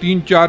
3-4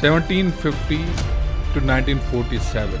1750 to 1947।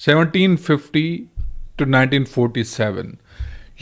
1750 to 1947।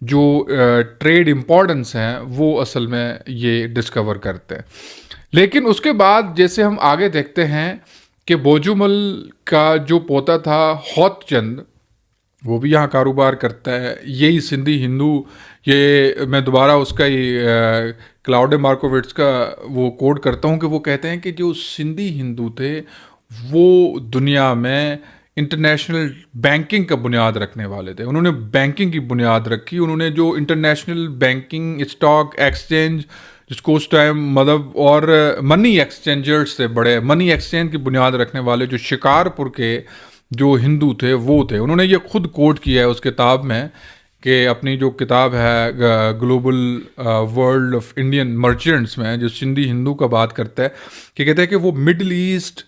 جو trade importance ہیں وہ اصل میں یہ ڈسکور کرتے ہیں. لیکن اس کے بعد جیسے ہم آگے دیکھتے ہیں کہ بوجومل کا جو پوتا تھا ہوت چند، وہ بھی یہاں کاروبار کرتا ہے. یہی سندھی ہندو، یہ میں دوبارہ اس کا کلاؤڈ مارکووٹس کا وہ کوڈ کرتا ہوں کہ وہ کہتے ہیں کہ جو سندھی ہندو تھے وہ دنیا میں انٹرنیشنل بینکنگ کا بنیاد رکھنے والے تھے. انہوں نے بینکنگ کی بنیاد رکھی. انہوں نے جو انٹرنیشنل بینکنگ اسٹاک ایکسچینج، جس کو اس ٹائم مطلب، اور منی ایکسچینجرز تھے، بڑے منی ایکسچینج کی بنیاد رکھنے والے جو شکارپور کے جو ہندو تھے وہ تھے. انہوں نے یہ خود کوٹ کیا ہے اس کتاب میں، کہ اپنی جو کتاب ہے global world of Indian merchants میں، جو سندھی ہندو کا بات کرتا ہے، کہ کہتے ہیں کہ وہ مڈل ایسٹ،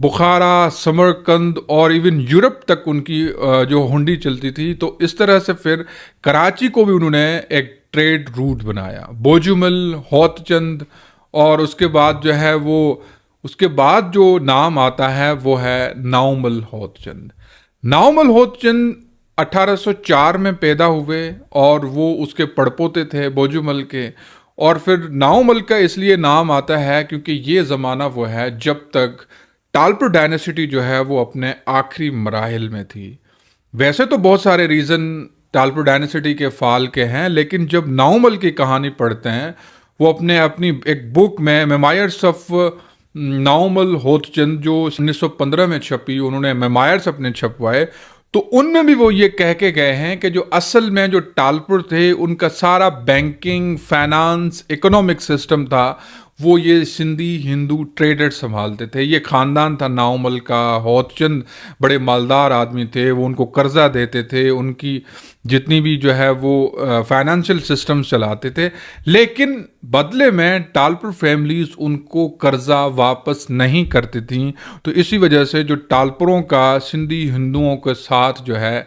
بخارا، سمرقند اور ایون یورپ تک ان کی جو ہنڈی چلتی تھی. تو اس طرح سے پھر کراچی کو بھی انہوں نے ایک ٹریڈ روٹ بنایا. بوجومل، ہوت چند، اور اس کے بعد جو ہے وہ اس کے بعد جو نام آتا ہے وہ ہے ناؤمل ہوت چند. ناؤمل ہوت چند 1804 میں پیدا ہوئے اور وہ اس کے پڑپوتے تھے بوجومل کے. اور پھر ناؤمل کا اس لیے نام آتا ہے کیونکہ یہ زمانہ وہ ہے جب تک ٹالپر ڈائنیسٹی جو ہے وہ اپنے آخری مراحل میں تھی. ویسے تو بہت سارے ریزن ٹالپر ڈائنیسٹی کے فال کے ہیں، لیکن جب ناؤمل کی کہانی پڑھتے ہیں، وہ اپنی ایک بک میں میمائرس آف ناؤمل ہوت چند جو 1915 میں چھپی، انہوں نے میمائرس اپنے چھپوائے، تو ان میں بھی وہ یہ کہہ کے گئے ہیں کہ جو اصل میں جو ٹالپر تھے ان کا سارا بینکنگ، فائنانس، اکنامک سسٹم تھا وہ یہ سندھی ہندو ٹریڈر سنبھالتے تھے. یہ خاندان تھا ناؤمل کا. ہوت چند بڑے مالدار آدمی تھے، وہ ان کو قرضہ دیتے تھے، ان کی جتنی بھی جو ہے وہ فائنینشیل سسٹمز چلاتے تھے. لیکن بدلے میں ٹالپر فیملیز ان کو قرضہ واپس نہیں کرتی تھیں. تو اسی وجہ سے جو ٹالپروں کا سندھی ہندوؤں کے ساتھ جو ہے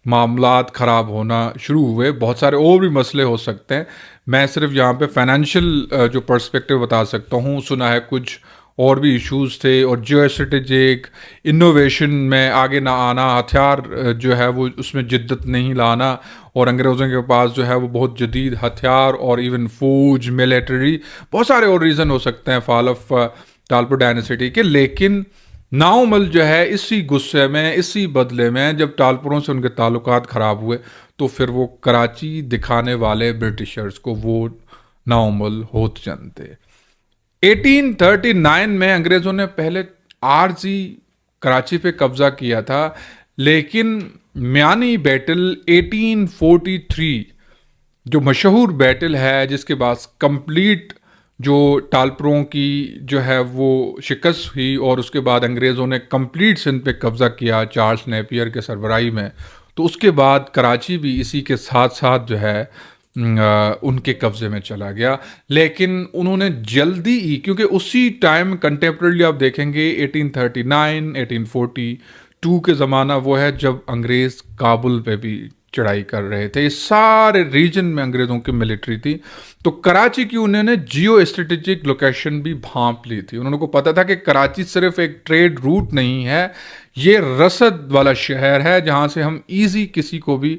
معاملات خراب ہونا شروع ہوئے. بہت سارے اور بھی مسئلے ہو سکتے ہیں، میں صرف یہاں پہ فائنینشیل جو پرسپیکٹیو بتا سکتا ہوں. سنا ہے کچھ اور بھی ایشوز تھے، اور جیو اسٹریٹجک انوویشن میں آگے نہ آنا، ہتھیار جو ہے وہ اس میں جدت نہیں لانا، اور انگریزوں کے پاس جو ہے وہ بہت جدید ہتھیار اور ایون فوج، ملٹری، بہت سارے اور ریزن ہو سکتے ہیں فال آف ٹالپر ڈائنیسٹی کے. لیکن ناؤمل جو ہے اسی غصے میں، اسی بدلے میں، جب ٹالپروں سے ان کے تعلقات خراب ہوئے تو پھر وہ کراچی دکھانے والے برٹشرز کو وہ ناؤمل ہوت چند تھے. 1839 میں انگریزوں نے پہلے عارضی کراچی پہ قبضہ کیا تھا، لیکن میانی بیٹل 1843 جو مشہور بیٹل ہے، جس کے بعد کمپلیٹ جو ٹالپروں کی جو ہے وہ شکست ہوئی، اور اس کے بعد انگریزوں نے کمپلیٹ سندھ پہ قبضہ کیا چارلس نیپیئر کے سربراہی میں. تو اس کے بعد کراچی بھی اسی کے ساتھ ساتھ جو ہے ان کے قبضے میں چلا گیا. لیکن انہوں نے جلدی ہی، کیونکہ اسی ٹائم کنٹمپریریلی آپ دیکھیں گے 1839 1842 کے زمانہ وہ ہے جب انگریز کابل پہ بھی چڑھائی کر رہے تھے. اس سارے ریجن میں انگریزوں کی ملٹری تھی. تو کراچی کی انہوں نے جیو اسٹریٹجک لوکیشن بھی بھانپ لی تھی. انہوں کو پتا تھا کہ کراچی صرف ایک ٹریڈ روٹ نہیں ہے، یہ رسد والا شہر ہے جہاں سے ہم ایزی کسی کو بھی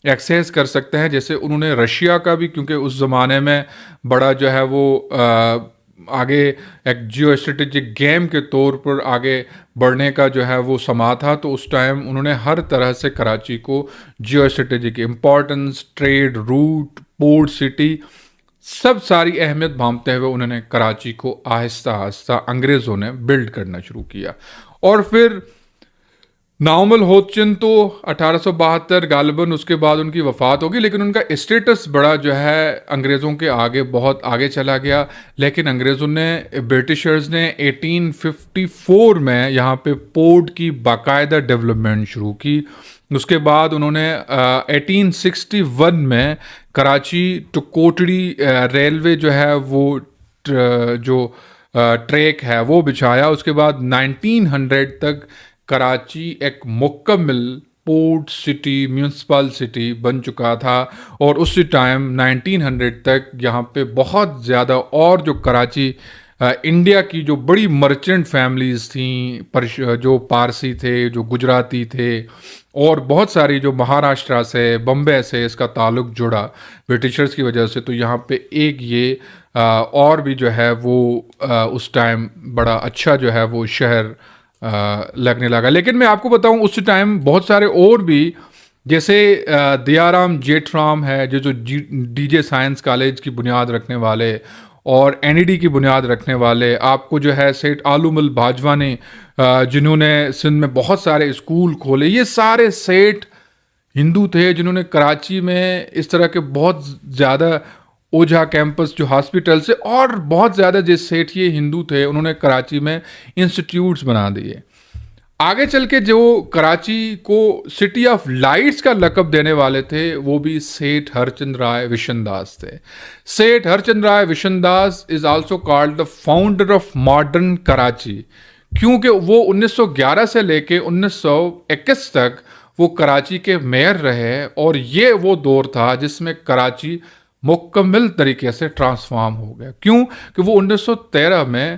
ایکسیس کر سکتے ہیں. جیسے انہوں نے رشیا کا بھی، کیونکہ اس زمانے میں بڑا جو ہے وہ آگے ایک جیو اسٹریٹجک گیم کے طور پر آگے بڑھنے کا جو ہے وہ سما تھا. تو اس ٹائم انہوں نے ہر طرح سے کراچی کو geostrategic importance, trade route, port city, سب ساری اہمیت بھانپتے ہوئے انہوں نے کراچی کو آہستہ آہستہ انگریزوں نے بلڈ کرنا شروع کیا. اور پھر ناؤمل ہوت چند تو 1872 غالباً اس کے بعد ان کی وفات ہوگی، لیکن ان کا اسٹیٹس بڑا جو ہے انگریزوں کے آگے بہت آگے چلا گیا. لیکن انگریزوں نے، برٹشرز نے 1854 میں یہاں پہ پورٹ کی باقاعدہ ڈیولپمنٹ شروع کی. اس کے بعد انہوں نے 1861 میں کراچی ٹو کوٹڑی ریلوے جو ہے وہ جو ٹریک ہے وہ بچھایا. اس کے بعد 1900 تک کراچی ایک مکمل پورٹ سٹی، میونسپل سٹی بن چکا تھا. اور اسی ٹائم 1900 تک یہاں پہ بہت زیادہ اور جو کراچی انڈیا کی جو بڑی مرچنٹ فیملیز تھیں، جو پارسی تھے، جو گجراتی تھے، اور بہت ساری جو مہاراشٹرا سے، بمبے سے اس کا تعلق جڑا برٹشرز کی وجہ سے، تو یہاں پہ ایک یہ اور بھی جو ہے وہ اس ٹائم بڑا اچھا جو ہے وہ شہر لگنے لگا. لیکن میں آپ کو بتاؤں اس ٹائم بہت سارے اور بھی، جیسے دیارام جیٹھ رام ہے جو ڈی جے سائنس کالج کی بنیاد رکھنے والے اور این ای ڈی کی بنیاد رکھنے والے، آپ کو جو ہے سیٹ آلو مل بھاجوا نے جنہوں نے سندھ میں بہت سارے اسکول کھولے، یہ سارے سیٹ ہندو تھے جنہوں نے کراچی میں اس طرح کے بہت زیادہ اوجھا کیمپس جو ہاسپٹل سے، اور بہت زیادہ جس سیٹ یہ ہندو تھے انہوں نے کراچی میں انسٹیٹیوٹس بنا دیے. آگے چل کے جو کراچی کو سٹی آف لائٹس کا لقب دینے والے تھے وہ بھی سیٹھ ہر چند رائے وشن داس تھے. Seth Har Chand Rai Vishan Das is also called the founder of modern Karachi, کیونکہ وہ 1911 سے لے کے 1921 تک وہ کراچی کے میئر رہے، اور یہ وہ دور تھا جس میں کراچی مکمل طریقے سے ٹرانسفارم ہو گیا. کیوں کہ وہ 1913 میں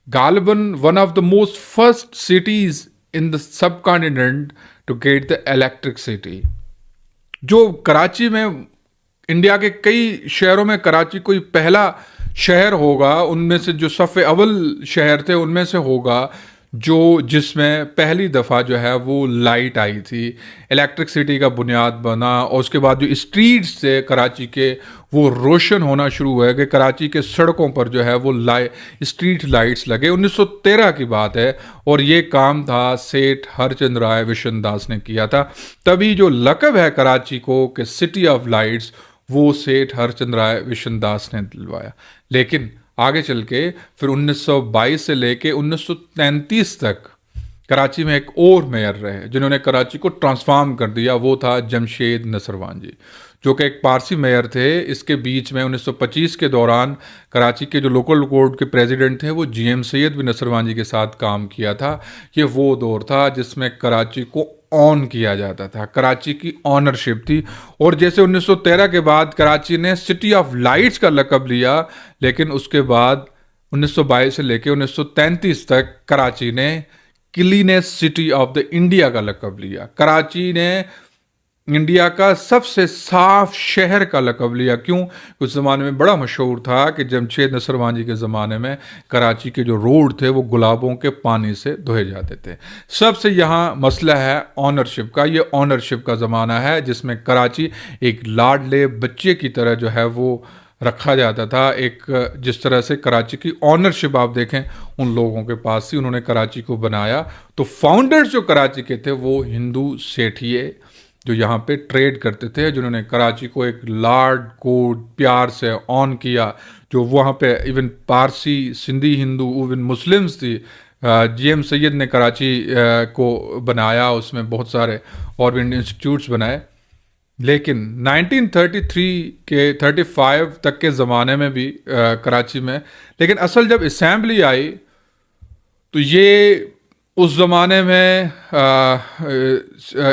غالباً one of the most first cities in the subcontinent to get the electricity. جو کراچی میں انڈیا کے کئی شہروں میں کراچی کوئی پہلا شہر ہوگا، ان میں سے جو صف اول شہر تھے ان میں سے ہوگا جس میں پہلی دفعہ جو ہے وہ لائٹ آئی تھی، الیکٹرکسٹی کا بنیاد بنا، اور اس کے بعد جو اسٹریٹس تھے کراچی کے وہ روشن ہونا شروع ہوئے کہ کراچی کے سڑکوں پر جو ہے وہ اسٹریٹ لائٹس لگے. 1913 کی بات ہے، اور یہ کام تھا سیٹھ ہر چند رائے وشن داس نے کیا تھا. تبھی جو لقب ہے کراچی کو کہ سٹی آف لائٹس، وہ سیٹھ ہر چند رائے وشن داس نے دلوایا. لیکن آگے چل کے پھر 1922 سے لے کے 1933 تک کراچی میں ایک اور میئر رہے جنہوں نے کراچی کو ٹرانسفارم کر دیا. وہ تھا جمشید نصروان جی، جو کہ ایک پارسی میئر تھے. اس کے بیچ میں 1925 کے دوران کراچی کے جو لوکل کورٹ کے پریزیڈنٹ تھے وہ جی ایم سید بھی نصروان جی کے ساتھ کام کیا تھا. یہ وہ دور تھا جس میں کراچی کو آن کیا جاتا تھا، کراچی کی آنرشپ تھی. اور جیسے 1913 کے بعد کراچی نے سٹی آف لائٹس کا لقب لیا، لیکن اس کے بعد 1922 سے لے کے 1933 تک کراچی نے کلینسٹ سٹی آف دا انڈیا کا لقب لیا. کراچی نے انڈیا کا سب سے صاف شہر کا لقب لیا. کیوں؟ اس زمانے میں بڑا مشہور تھا کہ جمشید نصروان جی کے زمانے میں کراچی کے جو روڈ تھے وہ گلابوں کے پانی سے دھوئے جاتے تھے. سب سے یہاں مسئلہ ہے آنرشپ کا. یہ آنرشپ کا زمانہ ہے جس میں کراچی ایک لاڈلے بچے کی طرح جو ہے وہ رکھا جاتا تھا. ایک جس طرح سے کراچی کی آنرشپ آپ دیکھیں ان لوگوں کے پاس تھی، انہوں نے کراچی کو بنایا. تو فاؤنڈرز جو کراچی کے تھے وہ ہندو سیٹھیے جو یہاں پہ ٹریڈ کرتے تھے، جنہوں نے کراچی کو ایک لاڈ کو پیار سے آن کیا. جو وہاں پہ even Parsi, Sindhi Hindu, even Muslims تھی. جی ایم سید نے کراچی کو بنایا، اس میں بہت سارے اور بھی انسٹیٹیوٹس بنائے. لیکن 1933 کے 35 تک کے زمانے میں بھی کراچی میں، لیکن اصل جب اسمبلی آئی تو یہ اس زمانے میں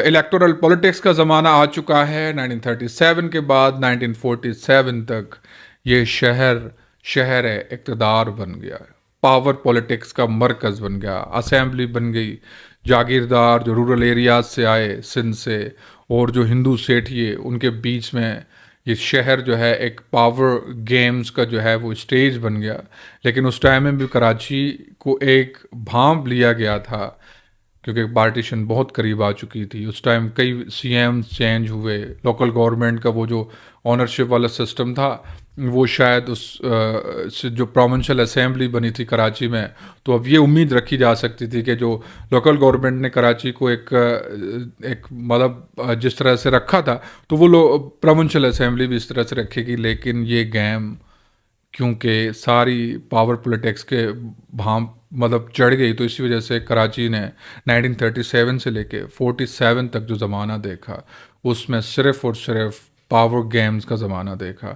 الیکٹورل پولیٹکس کا زمانہ آ چکا ہے. 1937 کے بعد 1947 تک یہ شہر اقتدار بن گیا، پاور پولیٹکس کا مرکز بن گیا. اسمبلی بن گئی، جاگیردار جو رورل ایریاز سے آئے سندھ سے اور جو ہندو سیٹھیے ان کے بیچ میں یہ شہر جو ہے ایک پاور گیمز کا جو ہے وہ اسٹیج بن گیا. لیکن اس ٹائم میں بھی کراچی کو ایک بھانپ لیا گیا تھا کیونکہ پارٹیشن بہت قریب آ چکی تھی. اس ٹائم کئی سی ایم چینج ہوئے. لوکل گورنمنٹ کا وہ جو آنرشپ والا سسٹم تھا وہ شاید اس جو پروونشل اسمبلی بنی تھی کراچی میں، تو اب یہ امید رکھی جا سکتی تھی کہ جو لوکل گورنمنٹ نے کراچی کو ایک مطلب جس طرح سے رکھا تھا تو وہ پروونشل اسمبلی بھی اس طرح سے رکھے گی. لیکن یہ گیم کیونکہ ساری پاور پولیٹکس کے بھانپ مطلب چڑھ گئی، تو اسی وجہ سے کراچی نے 1937 سے لے کے 47 تک جو زمانہ دیکھا اس میں صرف اور صرف پاور گیمز کا زمانہ دیکھا.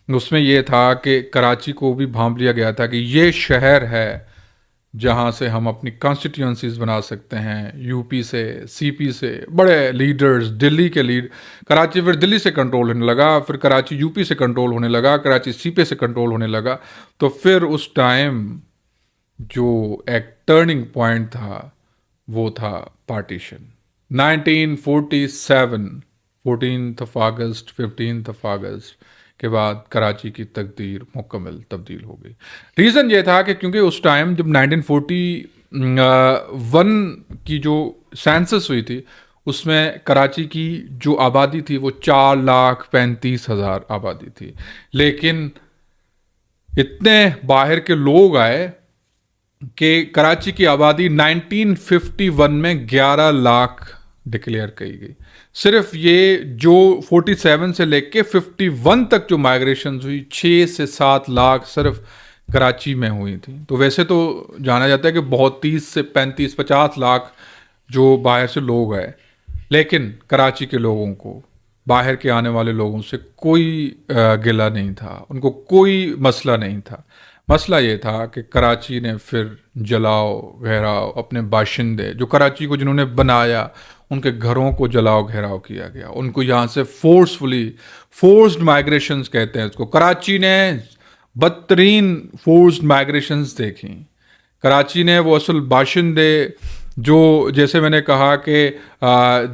اس میں یہ تھا کہ کراچی کو بھی بھانپ لیا گیا تھا کہ یہ شہر ہے جہاں سے ہم اپنی کانسٹیٹیوئنسیز بنا سکتے ہیں. یو پی سے، سی پی سے بڑے لیڈرز، دلی کے کراچی پھر دلی سے کنٹرول ہونے لگا، پھر کراچی یو پی سے کنٹرول ہونے لگا، کراچی سی پی سے کنٹرول ہونے لگا. تو پھر اس ٹائم جو ایک ٹرننگ پوائنٹ تھا وہ تھا پارٹیشن. 1947 14 اگست 15 اگست کے بعد کراچی کی تقدیر مکمل تبدیل ہو گئی. ریزن یہ تھا کہ کیونکہ اس ٹائم جب 1941 کی جو سینسس ہوئی تھی اس میں کراچی کی جو آبادی تھی وہ 4,35,000 آبادی تھی، لیکن اتنے باہر کے لوگ آئے کہ کراچی کی آبادی 1951 میں 11 لاکھ ڈکلیئر کی گئی. صرف یہ جو 47 سے لے کے 51 تک جو مائگریشنز ہوئی 6 سے 7 لاکھ صرف کراچی میں ہوئی تھی. تو ویسے تو جانا جاتا ہے کہ بہت 30 سے 35-50 لاکھ جو باہر سے لوگ آئے، لیکن کراچی کے لوگوں کو باہر کے آنے والے لوگوں سے کوئی گلہ نہیں تھا، ان کو کوئی مسئلہ نہیں تھا. مسئلہ یہ تھا کہ کراچی نے پھر جلاؤ گھیراؤ اپنے باشندے جو کراچی کو جنہوں نے بنایا ان کے گھروں کو جلاؤ گھیراؤ کیا گیا، ان کو یہاں سے فورسڈ مائگریشنز کہتے ہیں اس کو. کراچی نے بدترین فورسڈ مائگریشنز دیکھیں. کراچی نے وہ اصل باشندے جو جیسے میں نے کہا کہ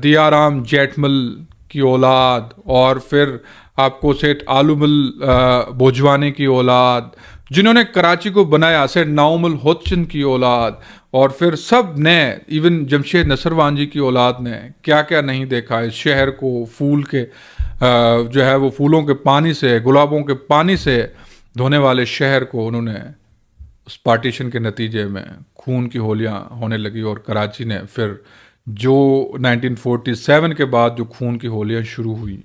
دیا رام جیٹمل کی اولاد، اور پھر آپ کو سیٹ آلومل بھوجوانے کی اولاد، جنہوں نے کراچی کو بنایا، سیٹ ناؤمل ہوتچن کی اولاد، اور پھر سب نے ایون جمشید نصروان جی کی اولاد نے کیا کیا نہیں دیکھا اس شہر کو. پھول کے جو ہے وہ پھولوں کے پانی سے، گلابوں کے پانی سے دھونے والے شہر کو انہوں نے اس پارٹیشن کے نتیجے میں خون کی ہولیاں ہونے لگی. اور کراچی نے پھر جو 1947 کے بعد جو خون کی ہولیاں شروع ہوئی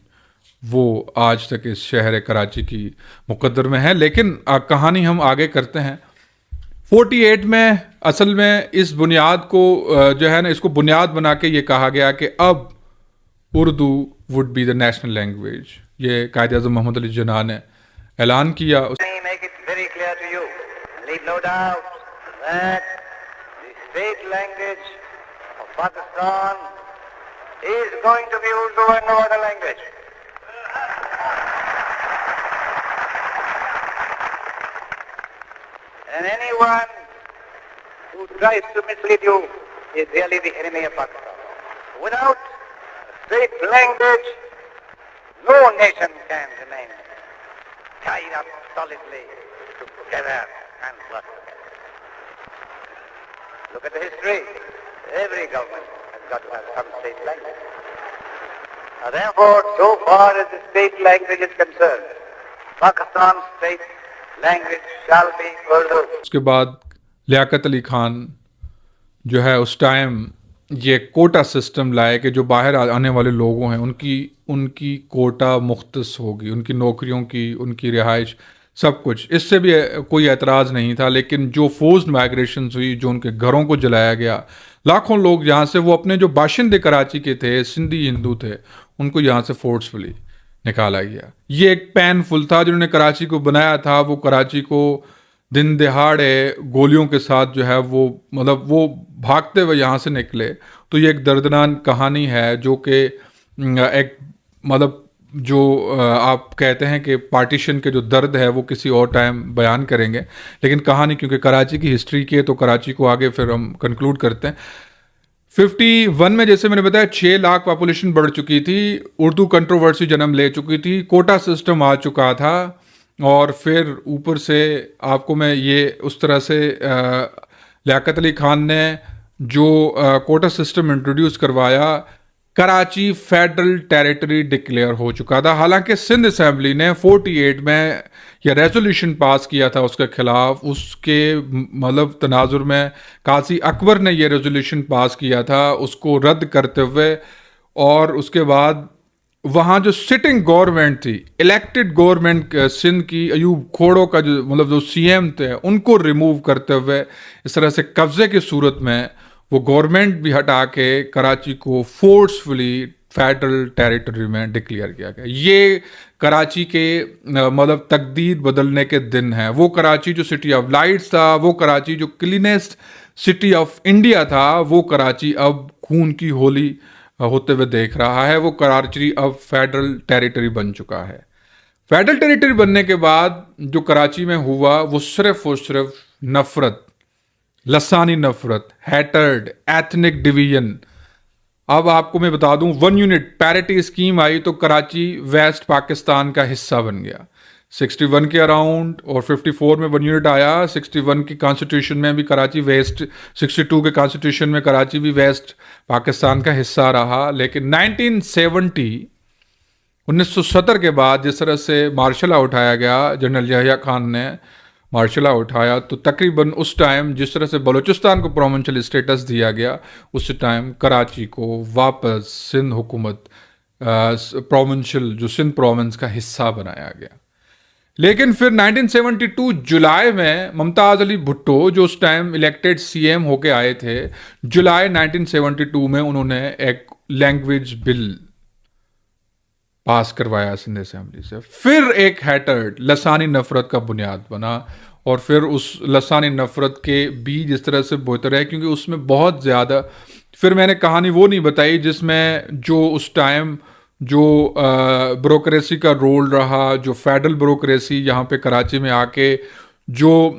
وہ آج تک اس شہر کراچی کی مقدر میں ہے. لیکن کہانی ہم آگے کرتے ہیں. 48 میں اصل میں اس بنیاد کو جو ہے نا اس کو بنیاد بنا کے یہ کہا گیا کہ اب Urdu would be the national language. یہ قائد اعظم محمد علی جناح نے اعلان کیا. Pakistan is going to be Urdu and no other language. And anyone who tries to mislead you is really the enemy of Pakistan. Without a state language, no nation can remain tied up solidly together and prosper. Look at the history. Every government has got to have some state language. Now therefore, so far as the state language is concerned, Pakistan's state language shall be Urdu. اس کے بعد لیاقت علی خان جو ہے اس time یہ quota system لائے کہ جو باہر آنے والے لوگوں ہیں ان کی کوٹا مختص ہوگی، ان کی نوکریوں کی، ان کی رہائش، سب کچھ. اس سے بھی کوئی اعتراض نہیں تھا. لیکن جو فورسڈ مائگریشنز ہوئی، جو ان کے گھروں کو جلایا گیا، لاکھوں لوگ یہاں سے وہ اپنے جو باشندے کراچی کے تھے، سندھی ہندو تھے، ان کو یہاں سے فورسفلی نکالا گیا. یہ ایک پین فل تھا. جنہوں نے کراچی کو بنایا تھا وہ کراچی کو دن دہاڑے گولیوں کے ساتھ جو ہے وہ بھاگتے ہوئے یہاں سے نکلے. تو یہ ایک دردناک کہانی ہے جو کہ ایک جو آپ کہتے ہیں کہ پارٹیشن کے جو درد ہے وہ کسی اور ٹائم بیان کریں گے. لیکن کہانی کیونکہ کراچی کی ہسٹری کی ہے تو کراچی کو آگے پھر ہم کنکلوڈ کرتے ہیں. 51 میں جیسے میں نے بتایا 6 لاکھ پاپولیشن بڑھ چکی تھی، اردو کنٹروورسی جنم لے چکی تھی، کوٹا سسٹم آ چکا تھا، اور پھر اوپر سے آپ کو میں یہ اس طرح سے لیاقت علی خان نے جو کوٹا سسٹم انٹروڈیوس کروایا، کراچی فیڈرل ٹیریٹری ڈکلیئر ہو چکا تھا. حالانکہ سندھ اسمبلی نے 48 میں یہ ریزولوشن پاس کیا تھا اس کے خلاف. اس کے تناظر میں قاضی اکبر نے یہ ریزولوشن پاس کیا تھا اس کو رد کرتے ہوئے، اور اس کے بعد وہاں جو سٹنگ گورنمنٹ تھی، الیکٹڈ گورنمنٹ سندھ کی، ایوب کھوڑوں کا جو سی ایم تھے، ان کو ریموو کرتے ہوئے اس طرح سے قبضے کی صورت میں وہ گورنمنٹ بھی ہٹا کے کراچی کو فورسفلی فیڈرل ٹیریٹری میں ڈکلیئر کیا گیا. یہ کراچی کے تقدیر بدلنے کے دن ہیں. وہ کراچی جو سٹی آف لائٹس تھا، وہ کراچی جو کلینسٹ سٹی آف انڈیا تھا، وہ کراچی اب خون کی ہولی ہوتے ہوئے دیکھ رہا ہے. وہ کراچی اب فیڈرل ٹیریٹری بن چکا ہے. فیڈرل ٹیریٹری بننے کے بعد جو کراچی میں ہوا وہ صرف اور صرف نفرت لسانی نفرت, ہیٹرڈ, ایتھنک ڈویژن. اب آپ کو میں بتا دوں, 1 یونٹ پیرٹی اسکیم آئی تو کراچی ویسٹ پاکستان کا حصہ بن گیا 61 کے اراؤنڈ, اور 54 میں 1 یونٹ آیا. 61 کی کانسٹیٹیوشن میں بھی کراچی ویسٹ, 62 کے کانسٹیٹیوشن میں کراچی بھی ویسٹ پاکستان کا حصہ رہا. لیکن 1970 کے بعد جس طرح سے مارشل لا اٹھایا گیا, جنرل یحییٰ خان نے مارشل لا اٹھایا, تو تقریباً اس ٹائم جس طرح سے بلوچستان کو پروونشل اسٹیٹس دیا گیا, اس ٹائم کراچی کو واپس سندھ حکومت پروونشل, جو سندھ پروونس کا حصہ بنایا گیا. لیکن پھر 1972 جولائی میں ممتاز علی بھٹو, جو اس ٹائم الیکٹڈ سی ایم ہو کے آئے تھے, جولائی 1972 میں انہوں نے ایک لینگویج بل پاس کروایا سندھ اسمبلی سے. پھر ایک ہیٹرڈ لسانی نفرت کا بنیاد بنا, اور پھر اس لسانی نفرت کے بیج اس طرح سے بوتے رہے, کیونکہ اس میں بہت زیادہ, پھر میں نے کہانی وہ نہیں بتائی جس میں جو اس ٹائم جو بیوروکریسی کا رول رہا, جو فیڈرل بیوروکریسی یہاں پہ کراچی میں آ کے جو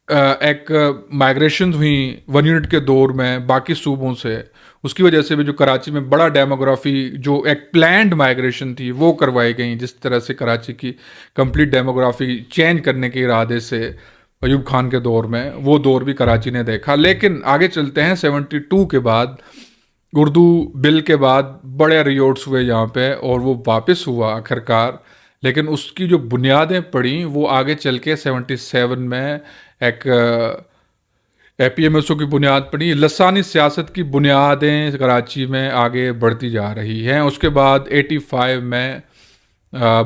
ایک مائگریشن ہوئیں 1 یونٹ کے دور میں باقی صوبوں سے, اس کی وجہ سے بھی جو کراچی میں بڑا ڈیموگرافی, جو ایک پلانڈ مائگریشن تھی وہ کروائی گئیں, جس طرح سے کراچی کی کمپلیٹ ڈیموگرافی چینج کرنے کے ارادے سے ایوب خان کے دور میں, وہ دور بھی کراچی نے دیکھا. لیکن آگے چلتے ہیں, 72 کے بعد اردو بل کے بعد بڑے ریوٹس ہوئے یہاں پہ, اور وہ واپس ہوا آخرکار. لیکن اس کی جو بنیادیں پڑیں وہ آگے چل کے 77 میں ایک اے پی ایم ایس او کی بنیاد پڑی. لسانی سیاست کی بنیادیں کراچی میں آگے بڑھتی جا رہی ہیں. اس کے بعد 85 میں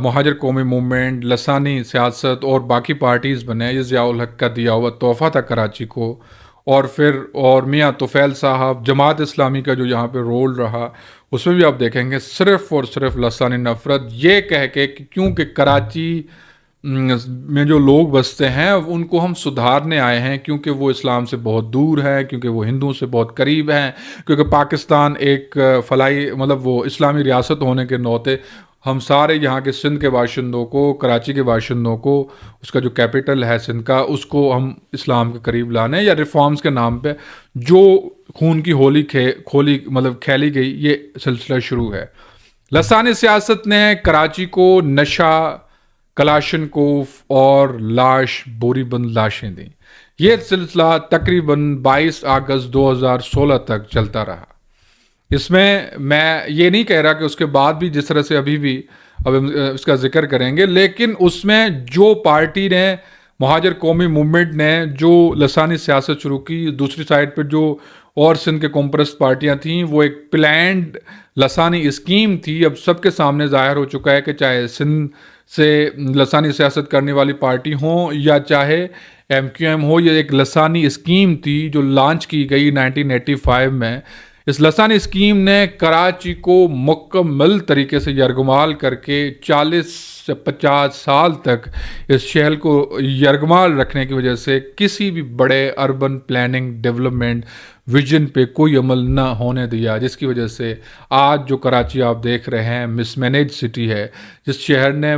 مہاجر قومی موومنٹ, لسانی سیاست اور باقی پارٹیز بنے. یہ ضیاء الحق کا دیا ہوا تحفہ تھا کراچی کو. اور میاں طفیل صاحب, جماعت اسلامی کا جو یہاں پہ رول رہا, اس میں بھی آپ دیکھیں گے صرف اور صرف لسانی نفرت, یہ کہہ کے کہ کیونکہ کراچی میں جو لوگ بستے ہیں ان کو ہم سدھارنے آئے ہیں, کیونکہ وہ اسلام سے بہت دور ہے, کیونکہ وہ ہندوؤں سے بہت قریب ہیں, کیونکہ پاکستان ایک فلاحی وہ اسلامی ریاست ہونے کے ناطے ہم سارے یہاں کے سندھ کے باشندوں کو, کراچی کے باشندوں کو, اس کا جو کیپٹل ہے سندھ کا, اس کو ہم اسلام کے قریب لانے یا ریفارمز کے نام پہ جو خون کی ہولی کھیلی گئی, یہ سلسلہ شروع ہے. لسانی سیاست نے کراچی کو نشہ, کلاشن کوف اور لاش بوری بند لاشیں دیں. یہ سلسلہ تقریباً 22 اگست 2016 تک چلتا رہا. اس میں یہ نہیں کہہ رہا کہ اس کے بعد بھی جس طرح سے ابھی بھی اب اس کا ذکر کریں گے, لیکن اس میں جو پارٹی نے, مہاجر قومی موومنٹ نے جو لسانی سیاست شروع کی, دوسری سائڈ پہ جو اور سندھ کے کمپرست پارٹیاں تھیں, وہ ایک پلانڈ لسانی اسکیم تھی. اب سب کے سامنے ظاہر ہو چکا ہے کہ چاہے سندھ سے لسانی سیاست کرنے والی پارٹی ہوں یا چاہے MQM ہو, یہ ایک لسانی اسکیم تھی جو لانچ کی گئی 1985 میں. اس لسانی اسکیم نے کراچی کو مکمل طریقے سے یرغمال کر کے 40 سے 50 سال تک اس شہر کو یرغمال رکھنے کی وجہ سے کسی بھی بڑے اربن پلاننگ ڈیولپمنٹ ویژن پہ کوئی عمل نہ ہونے دیا, جس کی وجہ سے آج جو کراچی آپ دیکھ رہے ہیں مس مینیج سٹی ہے. جس شہر نے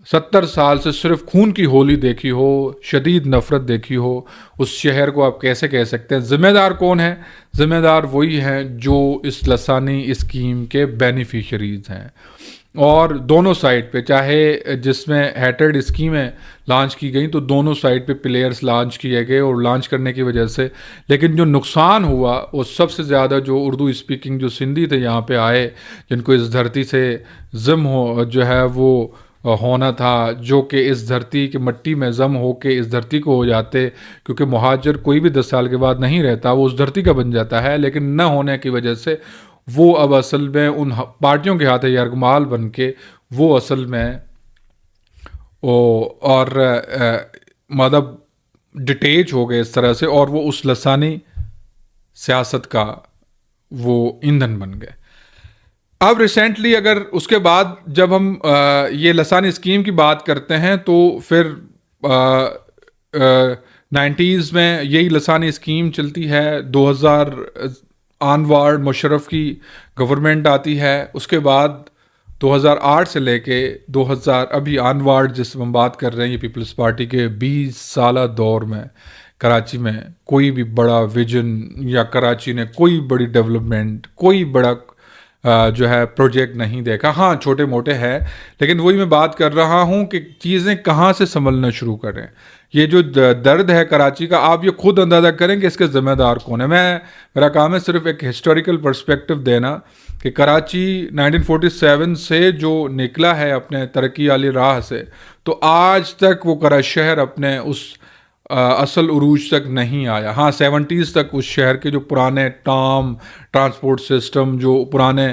70 سال سے صرف خون کی ہولی دیکھی ہو, شدید نفرت دیکھی ہو, اس شہر کو آپ کیسے کہہ سکتے ہیں؟ ذمہ دار کون ہے؟ ذمہ دار وہی ہیں جو اس لسانی اسکیم کے بینیفیشریز ہیں. اور دونوں سائٹ پہ, چاہے جس میں ہیٹرڈ اسکیمیں لانچ کی گئیں تو دونوں سائٹ پہ پلیئرز لانچ کیے گئے, اور لانچ کرنے کی وجہ سے لیکن جو نقصان ہوا وہ سب سے زیادہ جو اردو اسپیکنگ جو سندھی تھے یہاں پہ آئے, جن کو اس دھرتی سے ضم وہ ہونا تھا, جو کہ اس دھرتی کی مٹی میں ضم ہو کے اس دھرتی کو ہو جاتے, کیونکہ مہاجر کوئی بھی 10 سال کے بعد نہیں رہتا, وہ اس دھرتی کا بن جاتا ہے. لیکن نہ ہونے کی وجہ سے وہ اب اصل میں ان پارٹیوں کے ہاتھ یرغمال بن کے وہ اصل میں اور مطلب ڈیٹیچ ہو گئے اس طرح سے, اور وہ اس لسانی سیاست کا وہ ایندھن بن گئے. اب ریسنٹلی اگر اس کے بعد جب ہم یہ لسانی اسکیم کی بات کرتے ہیں تو پھر 90s میں یہی لسانی اسکیم چلتی ہے. 2000 آنوارڈ مشرف کی گورنمنٹ آتی ہے. اس کے بعد 2008 سے لے کے 2000 ابھی آنوارڈ جس میں ہم بات کر رہے ہیں, یہ پیپلز پارٹی کے 20 سالہ دور میں کراچی میں کوئی بھی بڑا ویژن یا کراچی نے کوئی بڑی ڈیولپمنٹ، کوئی بڑا جو ہے پروجیکٹ نہیں دیکھا. ہاں چھوٹے موٹے ہے، لیکن وہی میں بات کر رہا ہوں کہ چیزیں کہاں سے سنبھلنا شروع کریں. یہ جو درد ہے کراچی کا، آپ یہ خود اندازہ کریں کہ اس کے ذمہ دار کون ہے. میرا کام ہے صرف ایک ہسٹوریکل پرسپیکٹو دینا کہ کراچی 1947 سے جو نکلا ہے اپنے ترقی والی راہ سے، تو آج تک وہ شہر اپنے اس اصل عروج تک نہیں آیا. ہاں 70s تک اس شہر کے جو پرانے ٹرانسپورٹ سسٹم، جو پرانے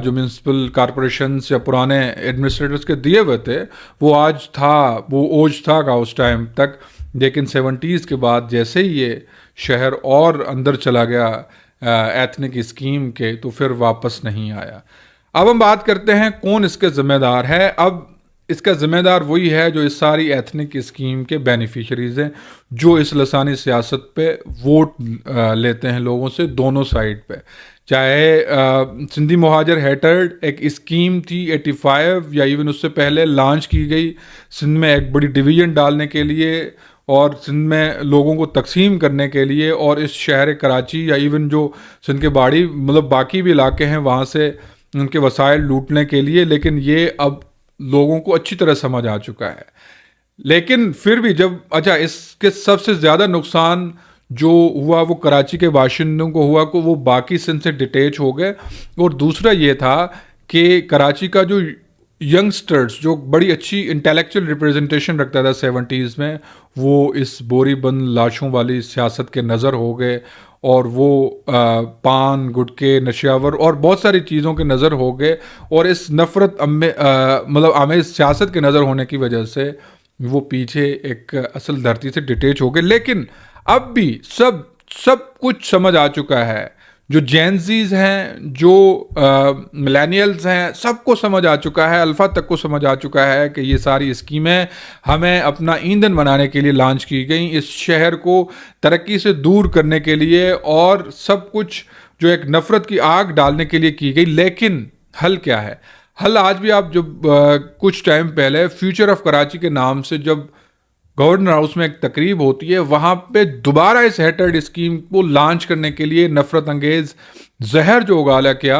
جو میونسپل کارپوریشنز یا پرانے ایڈمنسٹریٹرز کے دیے ہوئے تھے، وہ آج تھا، وہ اوج تھا کا اس ٹائم تک. لیکن 70s کے بعد جیسے ہی یہ شہر اور اندر چلا گیا ایتھنک اسکیم کے، تو پھر واپس نہیں آیا. اب ہم بات کرتے ہیں کون اس کے ذمہ دار ہے. اب اس کا ذمہ دار وہی ہے جو اس ساری ایتھنک اسکیم کے بینیفیشریز ہیں، جو اس لسانی سیاست پہ ووٹ لیتے ہیں لوگوں سے دونوں سائڈ پہ. چاہے سندھی مہاجر ہیٹرڈ ایک اسکیم تھی 85 یا ایون اس سے پہلے لانچ کی گئی سندھ میں ایک بڑی ڈویژن ڈالنے کے لیے اور سندھ میں لوگوں کو تقسیم کرنے کے لیے، اور اس شہر کراچی یا ایون جو سندھ کے باڑی مطلب باقی بھی علاقے ہیں وہاں سے ان کے وسائل لوٹنے کے لیے. لیکن یہ اب لوگوں کو اچھی طرح سمجھ آ چکا ہے. لیکن پھر بھی جب اس کے سب سے زیادہ نقصان جو ہوا وہ کراچی کے باشندوں کو ہوا کہ وہ باقی سندھ سے ڈیٹیچ ہو گئے. اور دوسرا یہ تھا کہ کراچی کا جو ینگسٹرز جو بڑی اچھی انٹلیکچوئل ریپریزنٹیشن رکھتا تھا 70s میں، وہ اس بوری بند لاشوں والی سیاست کے نظر ہو گئے، اور وہ پان گٹکے نشیاور اور بہت ساری چیزوں کے نظر ہو گئے. اور اس نفرت مطلب آمیز سیاست کے نظر ہونے کی وجہ سے وہ پیچھے ایک اصل دھرتی سے ڈیٹیچ ہو گئے. لیکن اب بھی سب کچھ سمجھ آ چکا ہے. جو جینزیز ہیں، جو ملینیلز ہیں، سب کو سمجھ آ چکا ہے، الفا تک کو سمجھ آ چکا ہے کہ یہ ساری اسکیمیں ہمیں اپنا ایندھن بنانے کے لیے لانچ کی گئیں، اس شہر کو ترقی سے دور کرنے کے لیے، اور سب کچھ جو ایک نفرت کی آگ ڈالنے کے لیے کی گئی. لیکن حل کیا ہے؟ حل آج بھی آپ جب کچھ ٹائم پہلے فیوچر آف کراچی کے نام سے جب گورنر ہاؤس میں ایک تقریب ہوتی ہے، وہاں پہ دوبارہ اس ہیٹرڈ اسکیم کو لانچ کرنے کے لیے نفرت انگیز زہر جو اگالا کیا،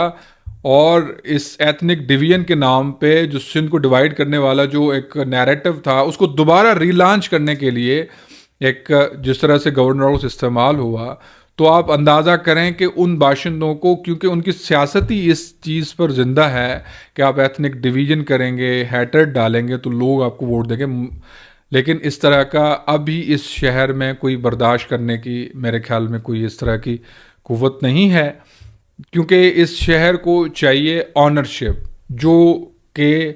اور اس ایتھنک ڈویژن کے نام پہ جو سندھ کو ڈیوائیڈ کرنے والا جو ایک نیریٹو تھا، اس کو دوبارہ ری لانچ کرنے کے لیے ایک جس طرح سے گورنر ہاؤس استعمال ہوا، تو آپ اندازہ کریں کہ ان باشندوں کو، کیونکہ ان کی سیاست ہی اس چیز پر زندہ ہے کہ آپ ایتھنک ڈویژن کریں گے، ہیٹرڈ ڈالیں گے تو لوگ آپ کو ووٹ دیں گے. لیکن اس طرح کا ابھی اس شہر میں کوئی برداشت کرنے کی میرے خیال میں کوئی اس طرح کی قوت نہیں ہے، کیونکہ اس شہر کو چاہیے آنرشپ، جو کہ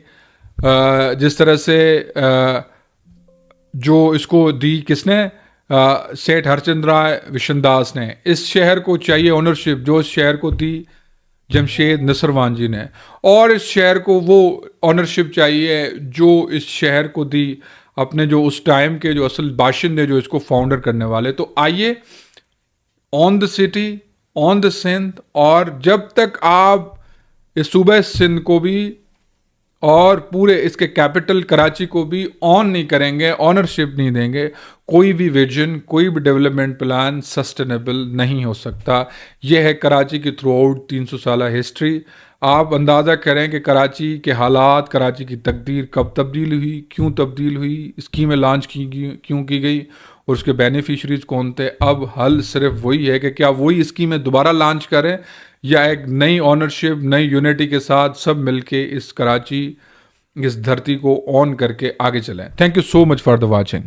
جس طرح سے جو اس کو دی کس نے، سیٹھ ہرچند رائے وشن داس نے. اس شہر کو چاہیے آنرشپ جو اس شہر کو دی جمشید نصروان جی نے، اور اس شہر کو وہ آنرشپ چاہیے جو اس شہر کو دی اپنے جو اس ٹائم کے جو اصل باشندے جو اس کو فاؤنڈر کرنے والے. تو آئیے آن دا سٹی، آن دا سندھ، اور جب تک آپ اس صوبہ سندھ کو بھی اور پورے اس کے کیپٹل کراچی کو بھی آن نہیں کریں گے، آنرشپ نہیں دیں گے، کوئی بھی ویژن، کوئی بھی ڈیولپمنٹ پلان سسٹینیبل نہیں ہو سکتا. یہ ہے کراچی کی تھرو آؤٹ 300 سالہ ہسٹری. آپ اندازہ کریں کہ کراچی کے حالات، کراچی کی تقدیر کب تبدیل ہوئی، کیوں تبدیل ہوئی، اسکیمیں لانچ کیوں کی گئی، اور اس کے بینیفیشریز کون تھے. اب حل صرف وہی ہے کہ کیا وہی اسکیمیں دوبارہ لانچ کریں، یا ایک نئی آنرشپ، نئی یونٹی کے ساتھ سب مل کے اس کراچی، اس دھرتی کو آن کر کے آگے چلیں. Thank you so much for the watching.